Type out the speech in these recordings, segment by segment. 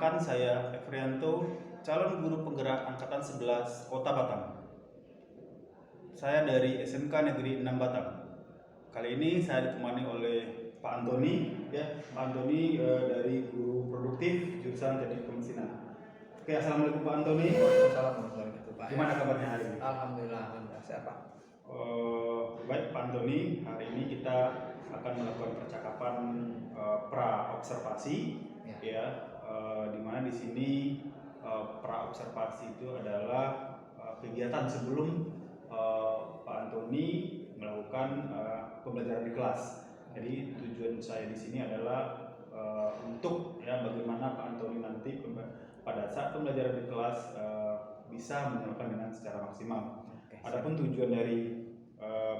Perkenalkan, saya Efrianto, calon guru penggerak Angkatan 11 Kota Batam. Saya dari SMK Negeri 6 Batam. Kali ini saya ditemani oleh Pak Antoni, Pak Antoni dari guru produktif jurusan teknik pemesinan. Oke, assalamualaikum Pak Antoni. Waalaikumsalam warahmatullahi wabarakatuh. Gimana kabarnya hari ini? Alhamdulillah, sehat Pak. Baik Pak Antoni, hari ini kita akan melakukan percakapan pra observasi, Ya. di mana di sini pra observasi itu adalah kegiatan sebelum Pak Antoni melakukan pembelajaran di kelas. Jadi tujuan saya di sini adalah untuk bagaimana Pak Antoni nanti pada saat pembelajaran di kelas bisa menyelesaikan dengan secara maksimal. Adapun tujuan dari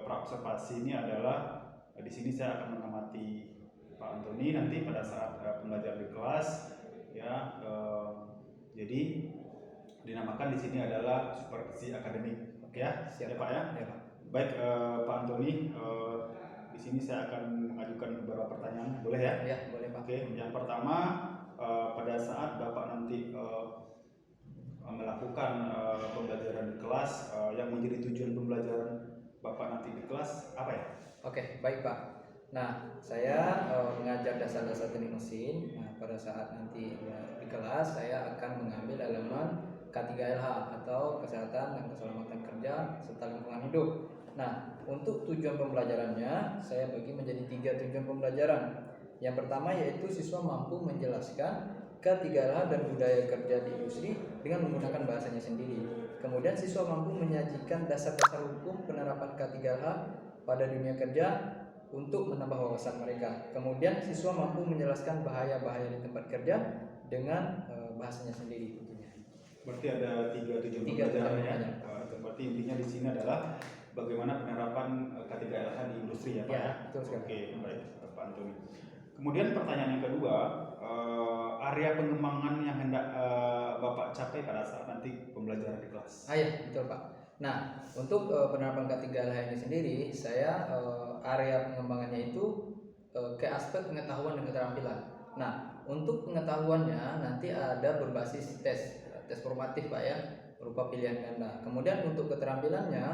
pra observasi ini adalah di sini saya akan mengamati Pak Antoni nanti pada saat pembelajaran di kelas, jadi dinamakan di sini adalah supervisi akademik, Siap Pak ya. Ya, Pak. Baik Pak Antoni, di sini saya akan mengajukan beberapa pertanyaan, boleh ya? Ya, boleh Pak. Oke, yang pertama pada saat Bapak nanti melakukan pembelajaran di kelas, yang menjadi tujuan pembelajaran Bapak nanti di kelas apa ya? Oke, baik Pak. Nah, saya mengajar dasar-dasar teknik mesin. Nah, pada saat nanti di kelas saya akan mengambil elemen K3LH atau kesehatan dan keselamatan kerja serta lingkungan hidup. Nah, untuk tujuan pembelajarannya saya bagi menjadi 3 tujuan pembelajaran. Yang pertama yaitu siswa mampu menjelaskan K3LH dan budaya kerja di industri dengan menggunakan bahasanya sendiri. Kemudian siswa mampu menyajikan dasar-dasar hukum penerapan K3LH pada dunia kerja untuk menambah wawasan mereka. Kemudian siswa mampu menjelaskan bahaya-bahaya di tempat kerja dengan bahasanya sendiri tentunya. Berarti ada 3 tujuan pembelajaran ya. Berarti intinya di sini adalah bagaimana penerapan K3LH di industri ya Pak ya. Betul sekali. Oke, baik Pak Antoni. Kemudian pertanyaan yang kedua, area pengembangan yang hendak Bapak capai pada saat nanti pembelajaran di kelas. Ya, betul Pak. Nah, untuk penerapan K3LH ini sendiri, saya area pengembangannya itu ke aspek pengetahuan dan keterampilan. Nah, untuk pengetahuannya nanti ada berbasis tes formatif Pak ya, berupa pilihan ganda. Kemudian untuk keterampilannya,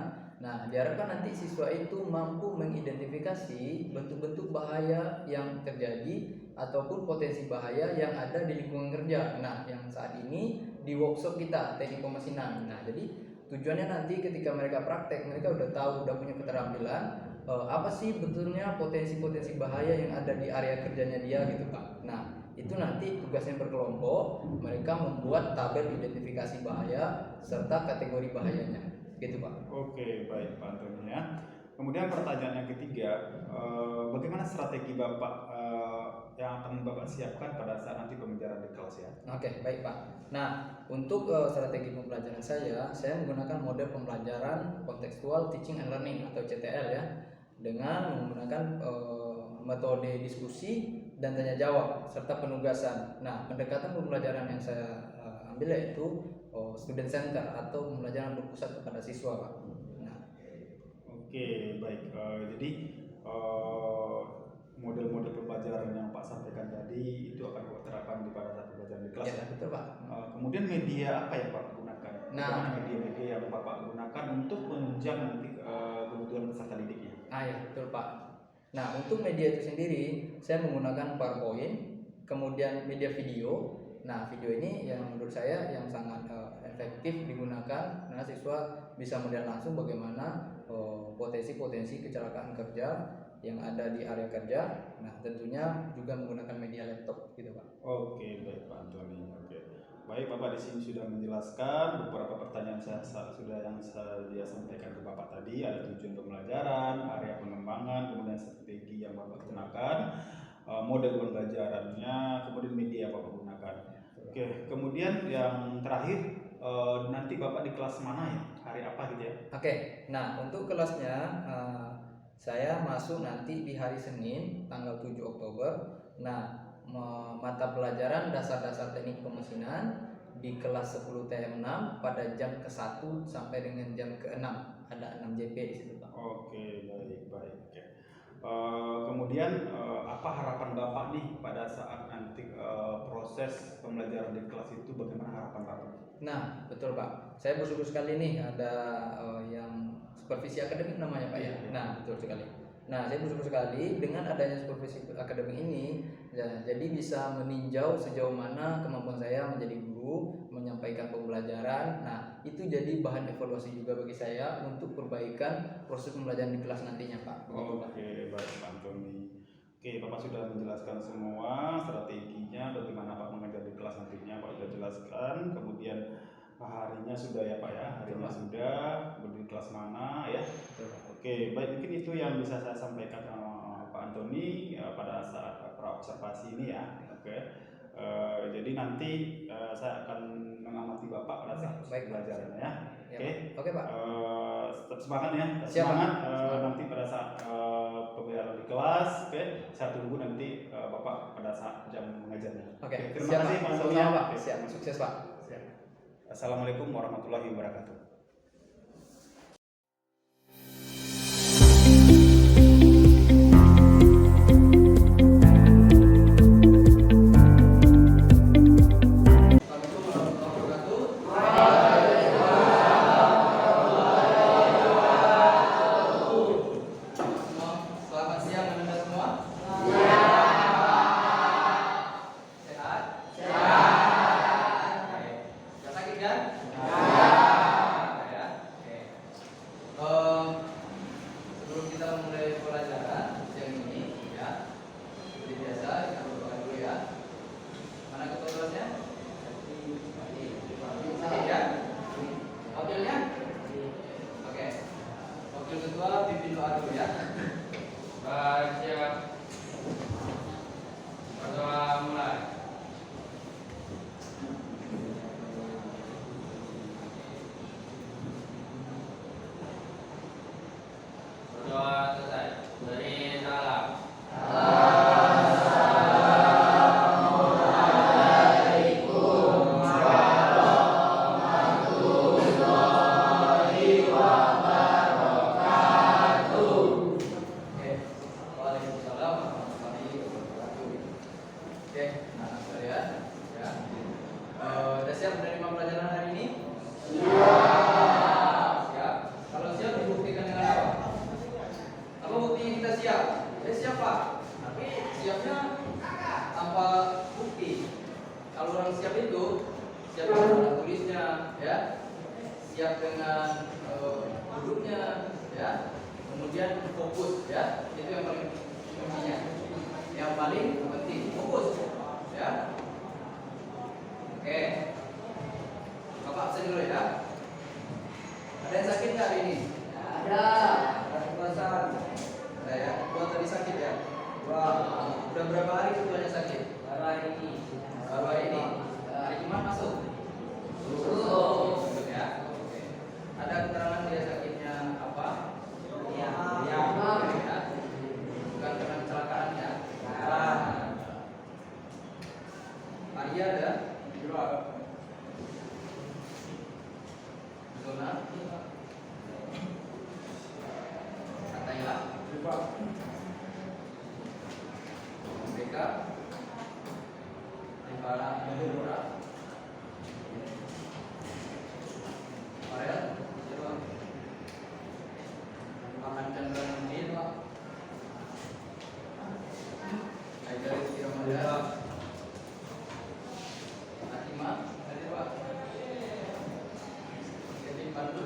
nah diharapkan nanti siswa itu mampu mengidentifikasi bentuk-bentuk bahaya yang terjadi ataupun potensi bahaya yang ada di lingkungan kerja. Nah, yang saat ini di workshop kita teknik pemesinan. Nah, jadi tujuannya nanti ketika mereka praktek, mereka udah tahu, udah punya keterampilan apa sih betulnya potensi-potensi bahaya yang ada di area kerjanya dia gitu Pak. Nah, itu nanti tugasnya berkelompok, mereka membuat tabel identifikasi bahaya serta kategori bahayanya gitu Pak. Oke, baik Pak Antoni ya. Kemudian pertanyaan yang ketiga, bagaimana strategi Bapak yang akan Bapak siapkan pada saat nanti pembelajaran di kelas ya? Oke, baik Pak. Nah, untuk strategi pembelajaran saya menggunakan model pembelajaran kontekstual teaching and learning atau CTL ya, dengan menggunakan metode diskusi dan tanya jawab serta penugasan. Nah, pendekatan pembelajaran yang saya ambil yaitu student center atau pembelajaran berpusat kepada siswa Pak. Oke, baik. Jadi model-model pembelajaran yang Pak sampaikan tadi itu akan Bapak terapkan di pada saat pembelajaran di kelas ya? Betul Pak. Kemudian media apa yang Bapak gunakan? Bagaimana media-media yang Bapak gunakan untuk menunjang nanti kebutuhan peserta didiknya? Ya, betul Pak. Nah, untuk media itu sendiri saya menggunakan PowerPoint, kemudian media video. Nah, video ini yang menurut saya yang sangat efektif digunakan karena siswa bisa melihat langsung bagaimana potensi-potensi kecelakaan kerja yang ada di area kerja. Nah, tentunya juga menggunakan media laptop gitu Pak. Oke, baik Pak Antoni. Oke. Baik, Bapak di sini sudah menjelaskan beberapa pertanyaan saya sampaikan ke Bapak tadi. Ada tujuan pembelajaran, area pengembangan, kemudian strategi yang Bapak gunakan, model pembelajarannya, kemudian media yang Bapak gunakan. Oke, kemudian yang terakhir, nanti Bapak di kelas mana ya? Hari apa gitu ya? Oke, nah untuk kelasnya saya masuk nanti di hari Senin tanggal 7 Oktober. Nah, mata pelajaran dasar-dasar teknik pemesinan di kelas 10 TM6 pada jam ke-1 sampai dengan jam ke-6. Ada 6 JP di situ Pak. Oke, baik. Oke. Kemudian apa harapan Bapak nih pada saat nanti proses pembelajaran di kelas itu, bagaimana harapan Bapak? Nah, betul Pak. Saya bersyukur sekali nih ada yang supervisi akademik namanya Pak ya. Iya. Nah, betul sekali. Nah, saya bersyukur sekali dengan adanya supervisi akademik ini, ya, jadi bisa meninjau sejauh mana kemampuan saya menjadi guru, menyampaikan pembelajaran. Nah, itu jadi bahan evaluasi juga bagi saya untuk perbaikan proses pembelajaran di kelas nantinya Pak. Begitu, Pak. Oke, baik Pak Antoni. Oke, Bapak sudah menjelaskan semua strateginya, bagaimana Pak mengajar di kelas nantinya, Pak sudah jelaskan. Kemudian harinya sudah ya Pak ya, harinya Betul, Pak. sudah, di kelas mana ya. Betul, Pak. Oke, baik, mungkin itu yang bisa saya sampaikan Pak Antoni pada saat praobservasi ini ya. Oke. Jadi nanti saya akan mengamati Bapak pada saat Baik, Pak. pembelajarannya ya. Ya, Oke. Pak. Oke, Pak. Tetap semangat ya, tetap Siap, Pak. semangat. Semangat. Nanti pada saat pembelajaran di kelas, oke, saya tunggu nanti Bapak pada saat jam mengajarnya. Oke, Terima siap, kasih Pak. Pak Antoni. Sama-sama, Pak. Oke. Siap. Sukses, Pak. Siap. Assalamualaikum warahmatullahi wabarakatuh. Assalamualaikum warahmatullahi wabarakatuh. Selamat siang Anda semua. Sehat? Oke. Nggak sakit kan? Ya. Oke. Sebelum kita memulai pelajaran siang ini, ya, seperti biasa kita berdoa dulu ya. Mana ketua kelasnya? Sakit ya? Wakilnya? Oke. Wakil ketua pimpin doa dulu ya. Baik, siap. Berdoa mulai. Berdoa selesai. Beri salam. Oke. Waalaikumsalam warahmatullahi wabarakatuh. Oke, nah sekalian, ya. Udah siap menerima pelajaran hari ini? Siap. Kalau siap dibuktikan dengan apa? Apa buktinya kita siap? Siap Pak. Tapi siapnya tanpa bukti. Kalau orang siap itu siap dengan alat tulisnya, ya. Siap dengan duduknya, ya. Kemudian fokus, ya. Itu yang paling pentingnya. Yang paling penting fokus, ya. Oke. Bapak absen dulu ya. Ada yang sakit nggak hari ini? Ada. Ada perasaan? Ada ya. Dua tadi sakit ya. Wah. Udah berapa hari keduanya sakit? Baru hari ini. Baru hari ini. Hari Jumat masuk. Masuk ya. Oke. Ada keterangan dia sakitnya apa? Iya. Ya. Bukan karena kecelakaan ya. Maria ada? Zona? Katanya? BK? Rifana Mendura? Farel? Aman Chandra Nandin? Haidar Rizky Ramadan? Fatima? Ada Pak? Kevin Pandu?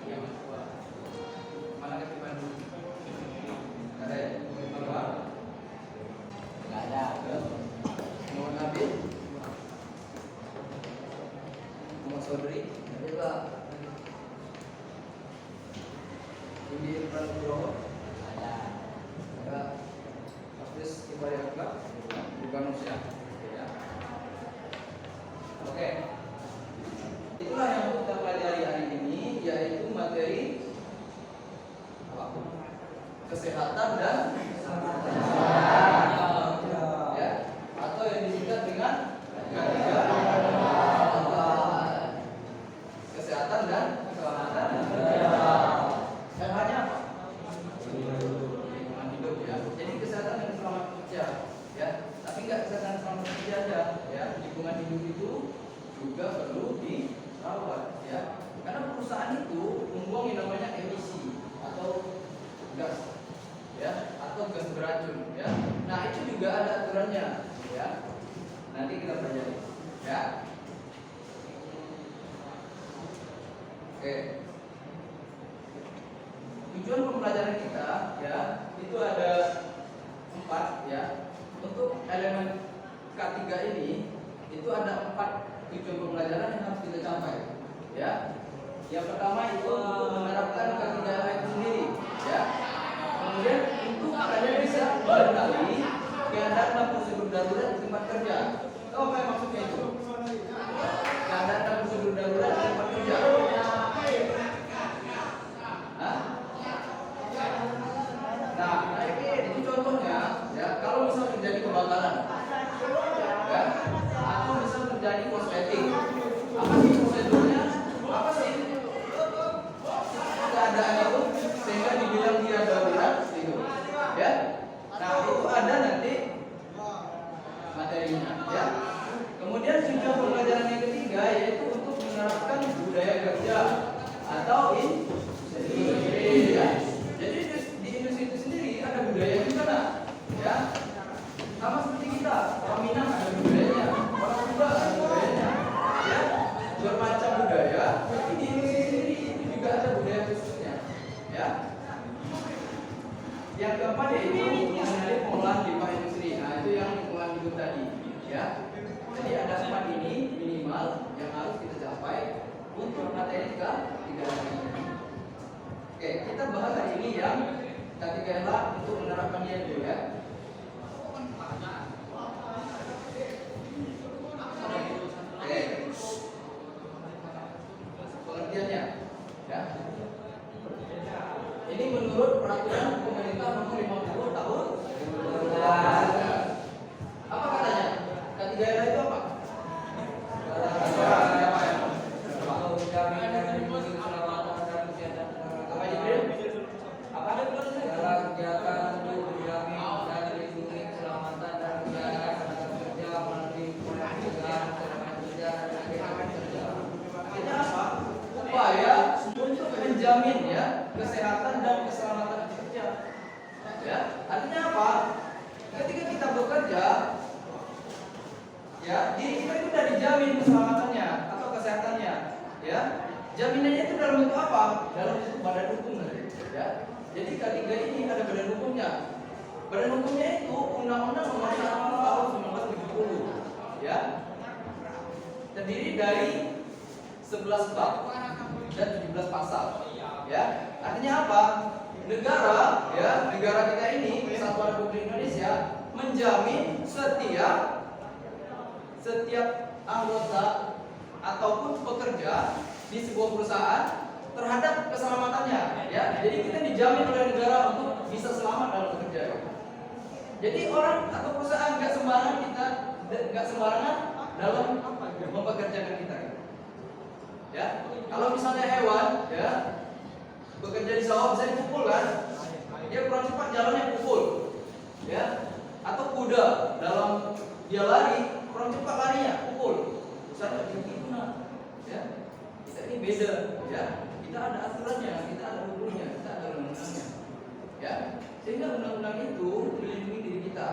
Iya Mas Pak. Mana Kevin Pandu? Ada ya? Bapak? Nggak ada. Muhammad Nabil? Muhammad Sodri? Ada Pak. Indi Irfan Nugroho? Ada. Ada. Hafiz Ibrahim Akbar? Bukan usia. Oke. Itulah yang kita pelajari hari ini, yaitu materi apa? Kesehatan dan ya, atau yang disingkat dengan kesehatan dan keselamatan. Dan hanya apa? ya itu ada 4 ya. Untuk elemen K3 ini itu ada 4 tujuan pembelajaran yang harus kita capai ya. Yang pertama itu untuk menerapkan K3LH itu sendiri ya. Kemudian untuk kalian bisa mengenali keadaan dan prosedur darurat di tempat kerja. Tahu apa yang maksudnya itu? Keadaan dan prosedur darurat di tempat kerja. Hah? Nah, itu contohnya ya, kalau misal terjadi kebakaran ya, atau misal terjadi korsleting, apa sih prosedurnya? Apa sih keadaan itu sehingga dibilang dia darurat gitu ya? Nah, itu ada nanti materinya ya. Kemudian tujuan pembelajaran yang ketiga yaitu untuk menerapkan budaya kerja atau industri ya. Jadi di industri itu sendiri ada budaya gimana ya? Sama seperti kita, orang Minang ada budayanya, orang Sunda ada budayanya ya. Bermacam budaya, tapi di industri sendiri itu juga ada budaya khususnya ya. Yang keempat yaitu mengenali pengolahan limbah industri. Nah, itu yang pengolahan hidup tadi ya. Jadi ada 4 ini minimal yang harus kita capai untuk materi K3 ini. Oke, kita bahas hari ini yang K3LH untuk menerapkannya dulu ya. Oke. Pengertiannya ya. Ini menurut peraturan pemerintah nomor 50 tahun 2012. Apa katanya? K3LH itu apa? Menjamin ya kesehatan dan keselamatan kerja. Ya, artinya apa? Ketika kita bekerja, ya diri kita itu sudah dijamin keselamatannya atau kesehatannya. Ya, jaminannya itu dalam bentuk apa? Dalam bentuk badan hukum, ya. Jadi K3 ini ada badan hukumnya. Badan hukumnya itu Undang-Undang Nomor 1 Tahun 1970, ya. Terdiri dari 11 bab dan 17 pasal. Ya, artinya apa? Negara, ya, negara kita ini, Kesatuan Republik Indonesia, menjamin setiap anggota ataupun pekerja di sebuah perusahaan terhadap keselamatannya. Ya, jadi kita dijamin oleh negara untuk bisa selamat dalam bekerja. Jadi orang atau perusahaan nggak sembarangan dalam mempekerjakan kita. Ya, kalau misalnya hewan, ya, bekerja di sawah bisa dipukul kan? Dia kurang cepat jalannya pukul, ya. Atau kuda dalam dia lari kurang cepat larinya pukul. Misalnya gimana? Ya, kita ini beda, ya. Kita ada aturannya, kita ada hukumnya, kita ada undang-undangnya, ya. Sehingga undang-undang itu melindungi diri kita,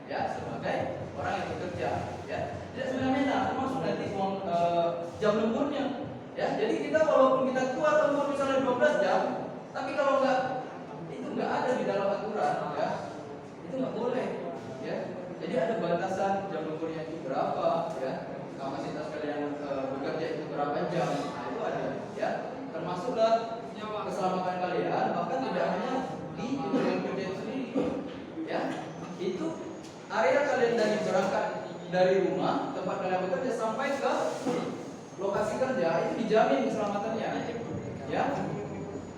ya, sebagai orang yang bekerja, ya. Tidak semena-mena, termasuk nanti jam lemburnya. Ya, jadi kita walaupun kita tua lembur misalnya 12 jam, tapi kalau itu nggak ada di dalam aturan, ya, itu nggak boleh, ya. Jadi ada batasan jam lemburnya itu berapa, ya, kapasitas kalian bekerja itu berapa jam, nah, itu ada, ya. Termasuklah keselamatan kalian, bahkan tidak hanya di lingkungan kerja itu sendiri, ya. Itu area kalian berangkat dari rumah tempat kalian bekerja sampai ke lokasi kerja itu dijamin keselamatannya, ya.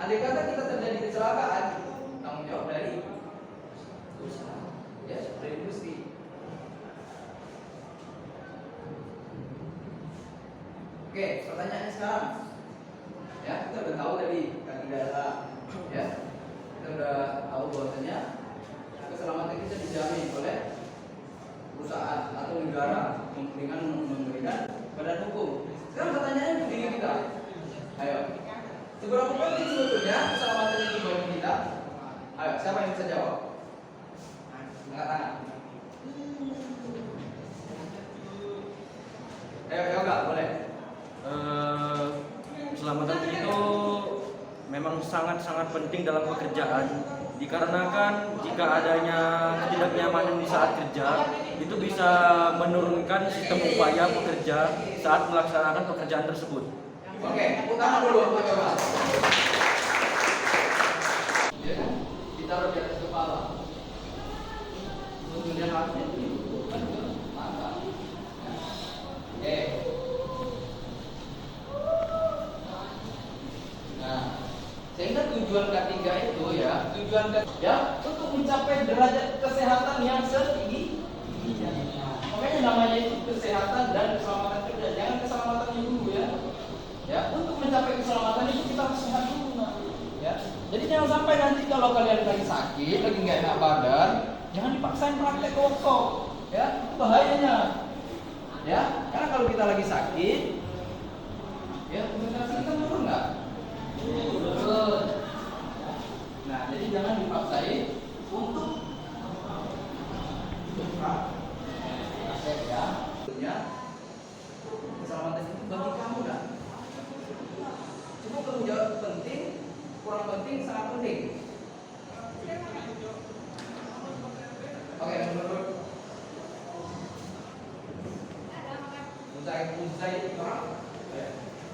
Andai kata kita terjadi kecelakaan, tanggung jawab dari usaha, ya, dari industri. Oke, pertanyaannya sekarang, ya, kita udah tahu tadi K3LH, ya, kita udah tahu bahwasanya keselamatan kita dijamin oleh perusahaan atau negara dengan memberikan badan hukum. Sekarang pertanyaannya untuk diri kita. Ayo, seberapa penting sebetulnya keselamatan itu bagi kita? Ayo, siapa yang bisa jawab? Angkat tangan. Ayo, Yoga, boleh. Keselamatan itu memang sangat-sangat penting dalam pekerjaan, dikarenakan jika adanya ketidaknyamanan di saat kerja itu bisa menurunkan sistem upaya pekerja saat melaksanakan pekerjaan tersebut. Oke, tepuk tangan dulu untuk coba. Ya kan? Ditaruh di atas kepala. Tentunya harusnya itu kan mantap. Oke. Nah, sehingga tujuan ketiga itu ya untuk mencapai derajat kesehatan yang setinggi. Makanya namanya itu kesehatan dan keselamatan kerja. Jangan keselamatannya dulu ya. Ya, untuk mencapai keselamatan itu kita harus sehat dulu. Ya. Jadi jangan sampai nanti kalau kalian lagi sakit, lagi nggak enak badan, jangan dipaksain praktek ke workshop. Ya, itu bahayanya. Ya, karena kalau kita lagi sakit, ya konsentrasi kita turun nggak? Turun. Nah, jadi jangan dipaksain untuk praktek ya. Tentunya keselamatan itu bagi kamu kan. Cuma kamu jawab penting, kurang penting, sangat penting. Oke, menurut Muzaid orang,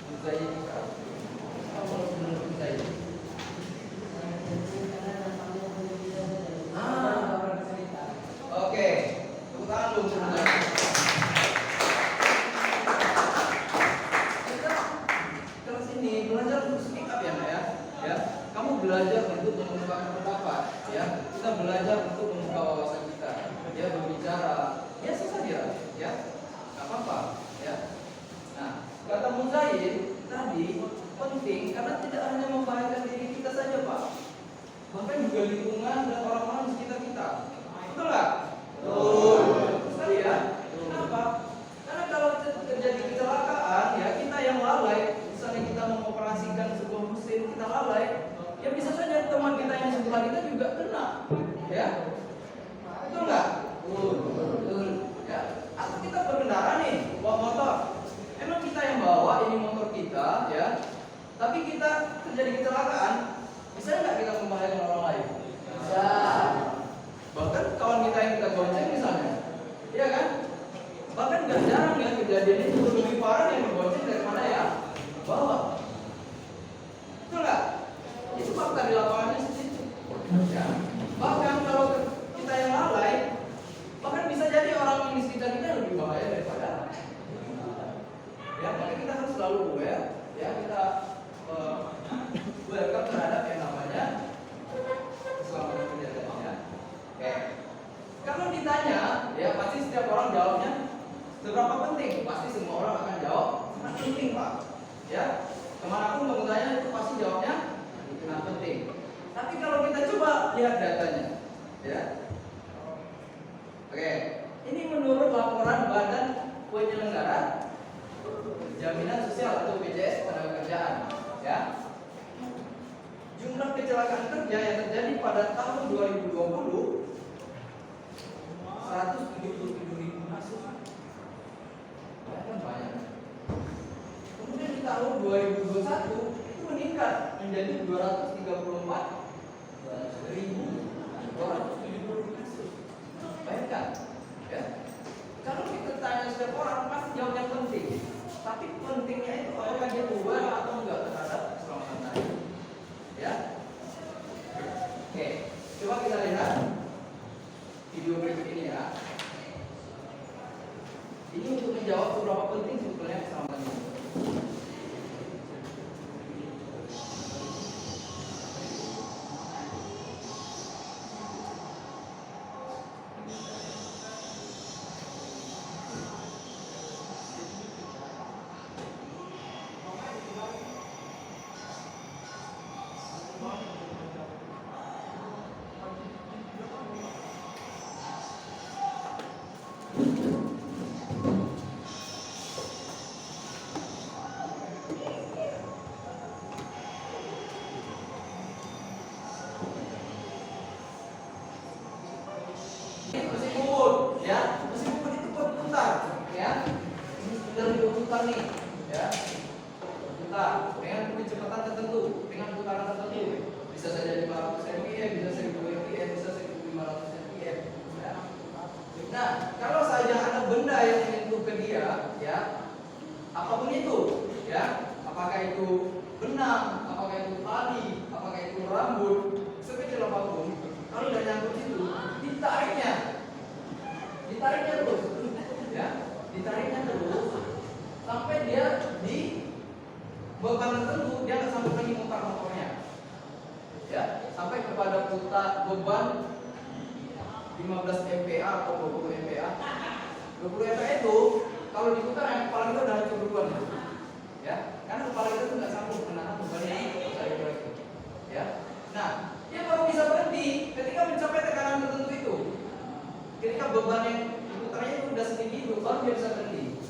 Muzaid orang. Apa menurut Muzaid? Oke, tepuk tangan dulu untuk Muzaid. Kelas ini belajar untuk speak up ya, Nak ya. Ya, kamu belajar untuk mengungkapkan pendapat, ya. Kita belajar untuk membuka wawasan kita, ya, berbicara. Biasa saja, ya. Enggak apa-apa, ya. Nah, kata Muzaid tadi penting karena tidak hanya membahayakan diri kita saja, Pak. Bahkan juga lingkungan dan orang-orang di sekitar kita. Betul nggak? Betul. Sekali ya. Kenapa? Karena kalau terjadi kecelakaan, ya kita yang lalai. Misalnya kita mengoperasikan sebuah mesin, kita lalai, ya bisa saja teman kita yang sebelah kita juga kena, ya. Betul nggak? Betul. Ya. Atau kita berkendara nih, bawa motor. Emang kita yang bawa ini motor kita, ya. Tapi kita terjadi kecelakaan, bisa nggak kita membahayakan orang lain? Bisa. Bahkan kawan kita yang kita gonceng misalnya, ya kan? Bahkan nggak jarang ya kejadian itu lebih parah yang digonceng daripada yang bawa. Betul nggak? Itu fakta di lapangannya seperti itu. Ya. Bahkan kalau kita yang lalai, bahkan bisa jadi orang yang di sekitar kita lebih bahaya daripada. Ya, makanya kita harus selalu aware. Ya, kita welcome terhadap yang namanya keselamatan kerja tadi ya. Oke. Kalau ditanya, ya pasti setiap orang jawabnya seberapa penting? Pasti semua orang akan jawab sangat penting, Pak. Ya, kemanapun kamu tanya itu pasti jawabnya sangat penting. Tapi kalau kita coba lihat datanya, ya. Oke, ini menurut laporan Badan Penyelenggara Jaminan Sosial atau BPJS Ketenagakerjaan, ya. Jumlah kecelakaan kerja yang terjadi pada tahun 2020 177.000 kasus. Ya, kan banyak. Kemudian di tahun 2021 itu meningkat menjadi 234.270 kasus. Bayangkan, ya. Kalau kita tanya setiap orang pasti jawab yang penting. Tapi pentingnya itu apakah dia aware atau enggak terhadap keselamatan tadi. Ya. Oke, coba kita lihat video berikut ini ya. Ini untuk menjawab beberapa penting sebetulnya keselamatan ini. ditariknya terus, ya, ditariknya terus sampai dia di beban tertentu dia nggak sanggup lagi mutar motornya, ya, sampai kepada beban 15 MPa atau 20 MPa. 20 MPa itu kalau diputar yang kepala kita udah hancur duluan, ya, karena kepala kita tuh nggak sanggup menahan beban yang besar itu, ya. Nah, dia baru bisa berhenti ketika mencapai tekanan tertentu itu. Ketika beban yang diputarnya itu udah sedikit itu, baru dia bisa berhenti.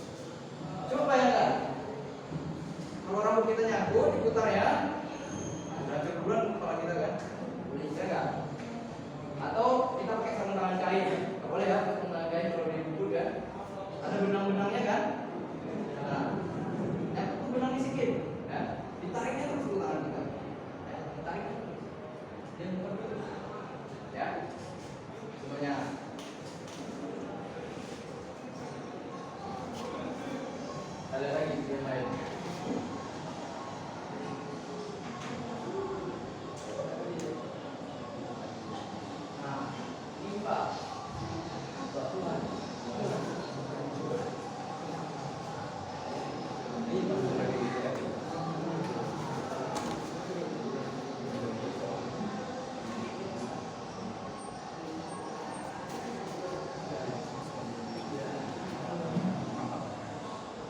Coba bayangkan, kalau rambut kita nyangkut, diputar ya, udah hancur duluan kepala kita kan, ya nggak? Atau kita pakai sarung tangan kain, nggak boleh ya, sarung tangan kain kalau dibungkus kan, ada benang-benangnya kan, nah, yang itu benangnya sedikit, ya, ditariknya terus ke tangan kita, ya, ditarik, dia muter terus, ya, semuanya. Ada lagi yang lain. Nah, timpa. Tuhan. Ini baru lagi ya.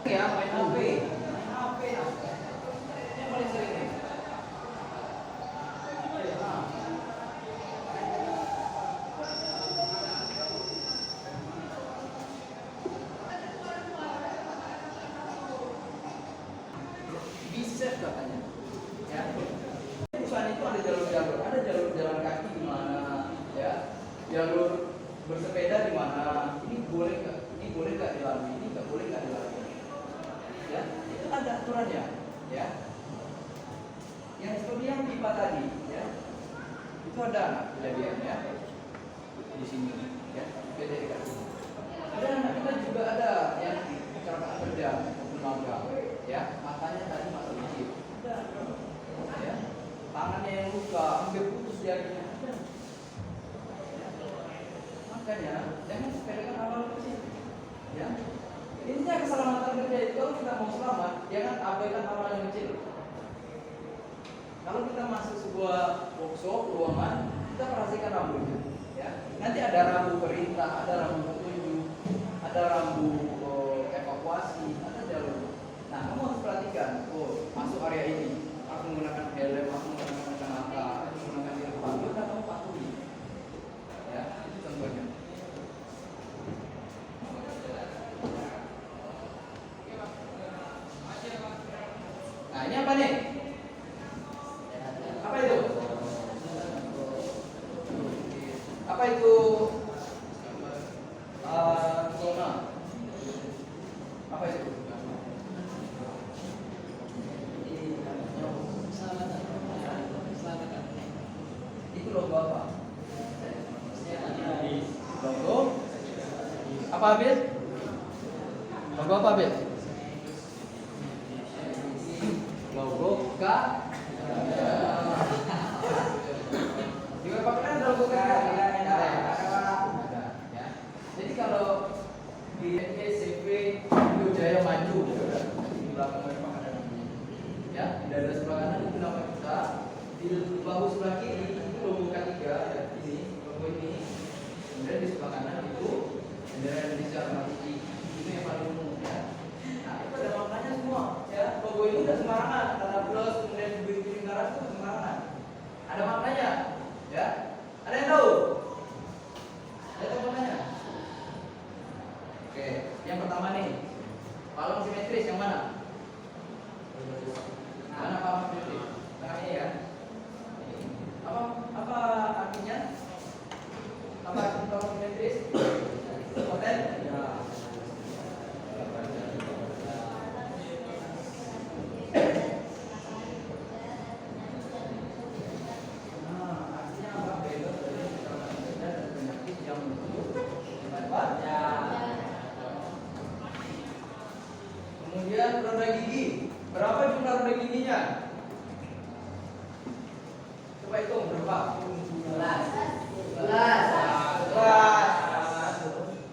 Ya, main HP. Main HP nah. Ini yang paling sering nih. Nah. Bicep katanya. Ya. Perusahaan itu ada jalur-jalur, ada jalur jalan kaki di mana, ya. Jalur bersepeda di mana. Ini boleh nggak? Ini boleh nggak dilalui? Ini nggak boleh nggak dilalui? Ya, itu ada aturannya, ya. Yang seperti yang pipa tadi, ya, itu ada kejadiannya di sini, ya, beda dekat sini. Ada anak kita juga ada yang kecelakaan kerja maupun magang, ya, matanya tadi masuk biji, ya, tangannya yang luka, hampir putus jarinya, ada. Ya. Makanya jangan sepelekan hal-hal kecil, ya. Intinya keselamatan kerja itu kalau kita mau selamat, jangan abaikan hal-hal yang kecil. Kalau kita masuk sebuah workshop, ruangan, kita perhatikan rambunya. Ya. Nanti ada rambu perintah, ada rambu petunjuk, ada rambu evakuasi, ada jalur. Nah, kamu harus perhatikan, oh masuk area ini, harus menggunakan helm, harus menggunakan kacamata, harus menggunakan earphone, maka kamu patuhi. Ya, itu contohnya. Nah, ini apa nih? Apa itu? Apa itu? Zona. Apa itu? Itu logo apa? Logo? Apa Abil? Logo apa Abil? Logo K. Di web kan ada logo K. Jadi kalau di SMP Jaya Maju di belakang web ada namanya. Ya, di dada sebelah kanan itu nama kita, di bahu sebelah kiri itu logo K3 ya, ini logo ini. Kemudian di sebelah kanan itu bendera Indonesia Mati. Itu yang paling umum ya. Nah, itu ada maknanya semua ya. Logo ini udah sembarangan, tanda plus kemudian di lingkaran itu sembarangan. Ada maknanya ya. Ada yang tahu? Ada maknanya? Oke, yang pertama nih, palang simetris yang mana? Mana palang simetris? Tengah ini ya. Apa artinya? Apa arti palang simetris? Hotel? Ya. Artinya apa? Bebas dari kecelakaan kerja dan penyakit yang menyebabkannya. Kemudian roda gigi. Berapa jumlah roda giginya? Coba hitung berapa? 11.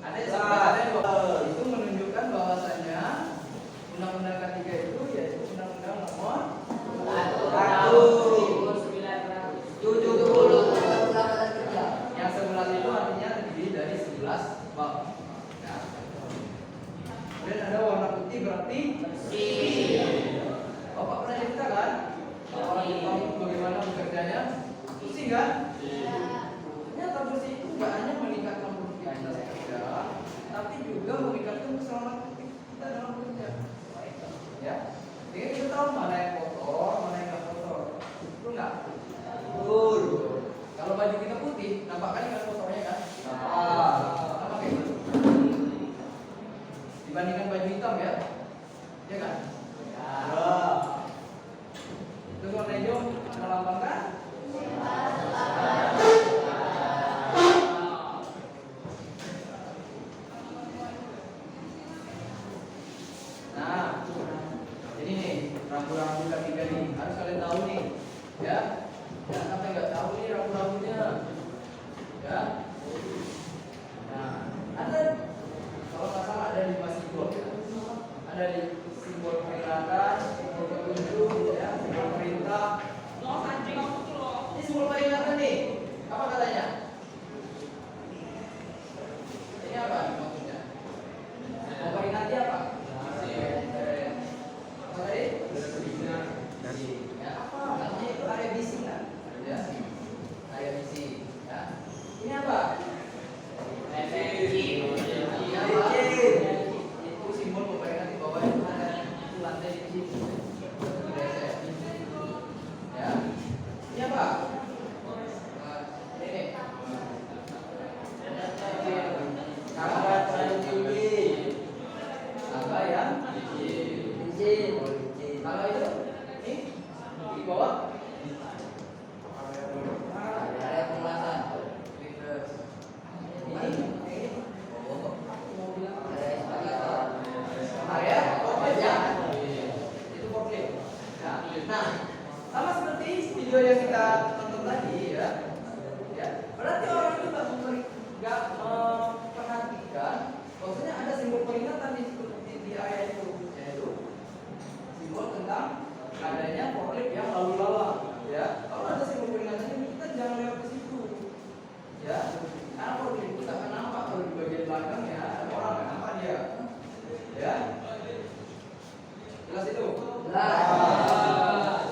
Ada yang kita tonton tadi ya, berarti orang itu nggak memperhatikan, maksudnya ada simbol peringatan di area itu, yaitu simbol tentang adanya forklift yang lalu lalang. Ya, kalau ada simbol peringatannya kita jangan lewat ke situ. Ya, karena forklift itu tak akan nampak kalau di bagian belakang ya ada orang nggak nampak dia. Ya, jelas itu. Itu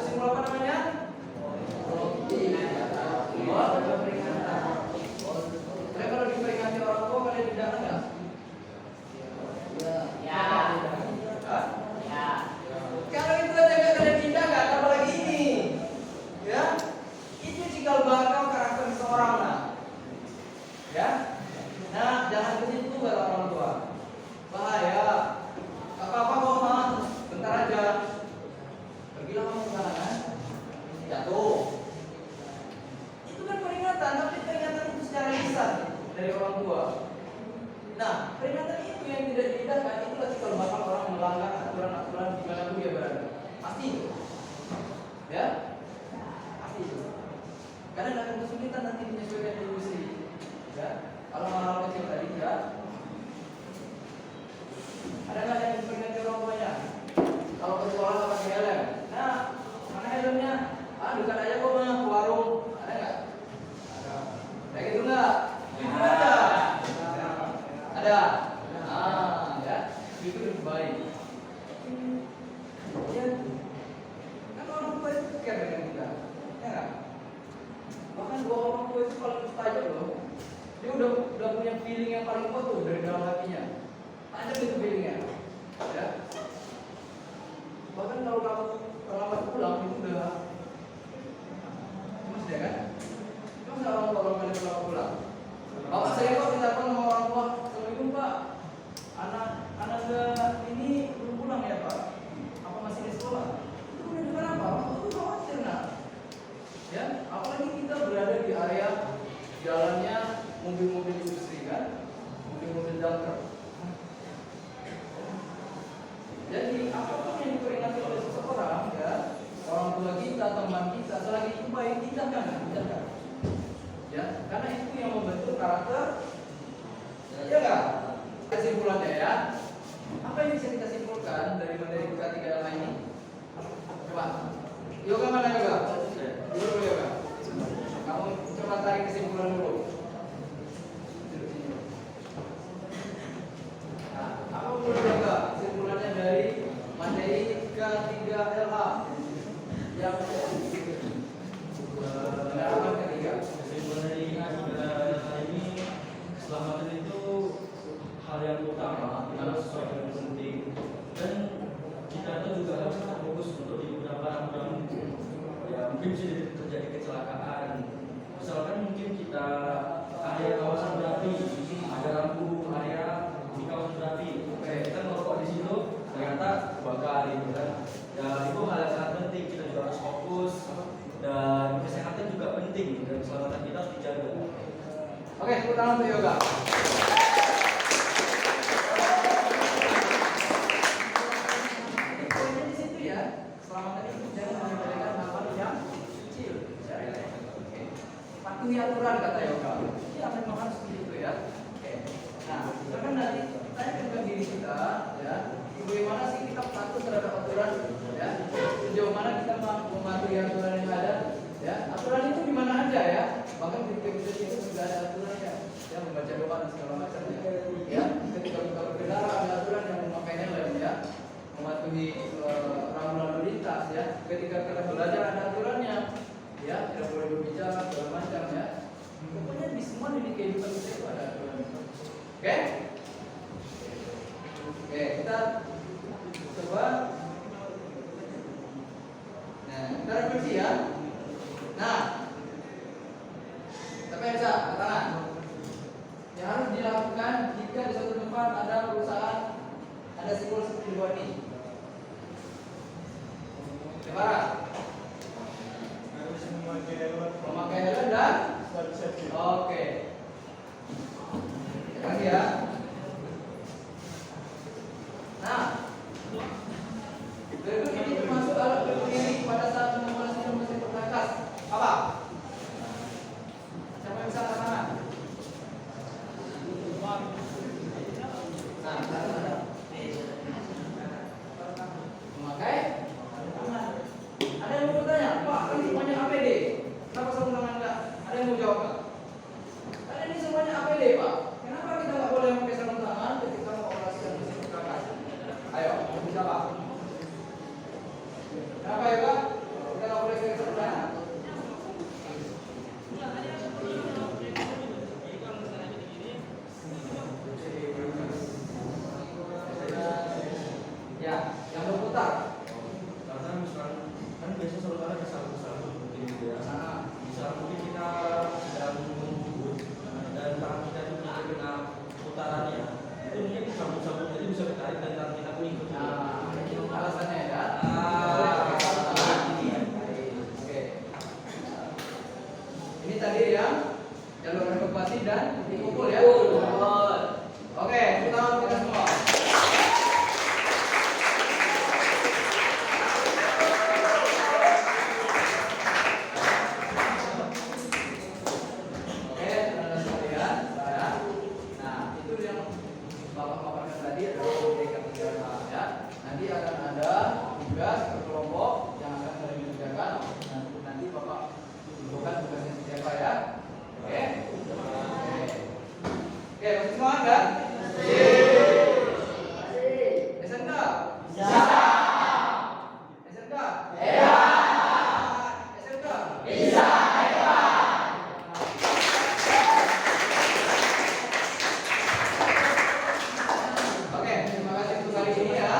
simbol apa namanya? Simbol peringatan. Tapi kalau diperingati orang tua kalian tidak nggak? Ya. Hah? Ya. Kalau itu aja nggak kalian tindak, nggak ada lagi ini. Ya, itu cikal bakal karakter seseorang lah. Ya, nah jangan ke situ kata orang tua. Bahaya. Apa-apa kok mah, bentar aja. Pergilah kamu ke sana kan? Jatuh. Itu kan peringatan, tapi peringatan itu secara lisan dari orang tua. Nah, peringatan itu yang tidak diindahkan itulah cikal bakal orang melanggar aturan-aturan di mana dia berada. Pasti itu. Ya. Karena akan kesulitan nanti menyesuaikan industri. Ya, kalau hal kecil tadi ya. Ada nggak yang diperingati orang tuanya? Kalau ke sekolah nggak pakai helm. Nah, mana helmnya? Dekat aja kok mah ke warung. Ada nggak? Ada. Kayak gitu nggak? Itu ada. Ada. Ya, itu lebih baik. Ya, kan orang tua itu care dengan kita. Ya nggak? Bahkan dua orang tua itu paling mustajab loh. Dia udah punya feeling yang paling kuat tuh dari dalam hatinya. Ada itu feelingnya. Ya. Bahkan kalau kamu terlambat pulang itu udah mas ya kan? Masa orang tua orang kali terlambat pulang? Bapak saya kok ditelepon sama orang tua, Assalamualaikum Pak, anak ini belum pulang ya Pak? Apa masih di sekolah? Itu menunjukkan apa? Waktu itu khawatir nak. Ya, apalagi kita berada di area jalannya mobil-mobil industri kan, mobil-mobil damper. Jadi apapun yang diperingati oleh seseorang ya, orang tua kita, teman kita, selagi itu baik kita kan, ya, karena itu yang membentuk karakter. Ya enggak? Kesimpulannya ya, apa yang bisa kita simpulkan dari materi kita 3 ini? Coba, yoga mana yoga? Dulu yoga. Kamu coba tarik kesimpulan dulu. Nah, apa dulu yoga? Kesimpulannya dari materi K3LH yang pendalaman ketiga. Kesimpulan dari ini, keselamatan itu hal yang utama, adalah sesuatu yang penting, dan kita juga harus fokus untuk diperhatikan ya, mungkin bisa terjadi kecelakaan. Misalkan mungkin kita ada kawasan berapi, ada lampu area di kawasan berapi, kita ngerokok di situ, ternyata kebakar gitu kan. Ya itu hal yang sangat penting, kita juga harus fokus, dan kesehatan juga penting, dan keselamatan kita harus dijaga. Oke, tepuk tangan untuk yoga. Poinnya di situ ya, keselamatan itu jangan menyepelekan hal-hal yang kecil. Patuhi aturan kata yoga. Ya memang harus begitu ya. Oke. Nah, sekarang nanti tanyakan diri kita ya, bagaimana sih kita patuh terhadap aturan ya? Sejauh mana kita mematuhi aturan yang ada? Ya, aturan itu di mana aja ya? Bahkan di PPT itu sudah ada aturannya. Ya, membaca doa dan segala macamnya. Ya, ketika kita berkendara ada aturan yang memakai helm ya, mematuhi rambu lalu lintas ya. Ketika kita belajar ada aturannya. Ya, tidak boleh berbicara segala macam ya. Pokoknya di semua di kehidupan kita itu ada aturan. Oke? Oke, kita coba. Nah, kita revisi ya. Nah, tapi bisa ke tangan. Yang harus dilakukan jika di suatu tempat ada perusahaan, ada simbol seperti dua ini. Coba. Memakai helm dan oke. Lagi ya. Nah, berikut ini termasuk alat pelindung diri pada saat mengoperasikan mesin perkakas. Apa? tadi yang jalur evakuasi dan titik kumpul ya. Oke, kita semua. Oke, teman-teman sekalian, nah itu yang Bapak paparkan tadi adalah pendidikan negara ya. Nanti akan ada tugas per kelompok yang akan saling mengerjakan. Nanti Bapak tentukan tugasnya siapa ya. Oke. Oke, masih semangat kan? SMK? Bisa. SMK? Iya. SMK? Bisa. Oke, terima kasih untuk kali ini ya.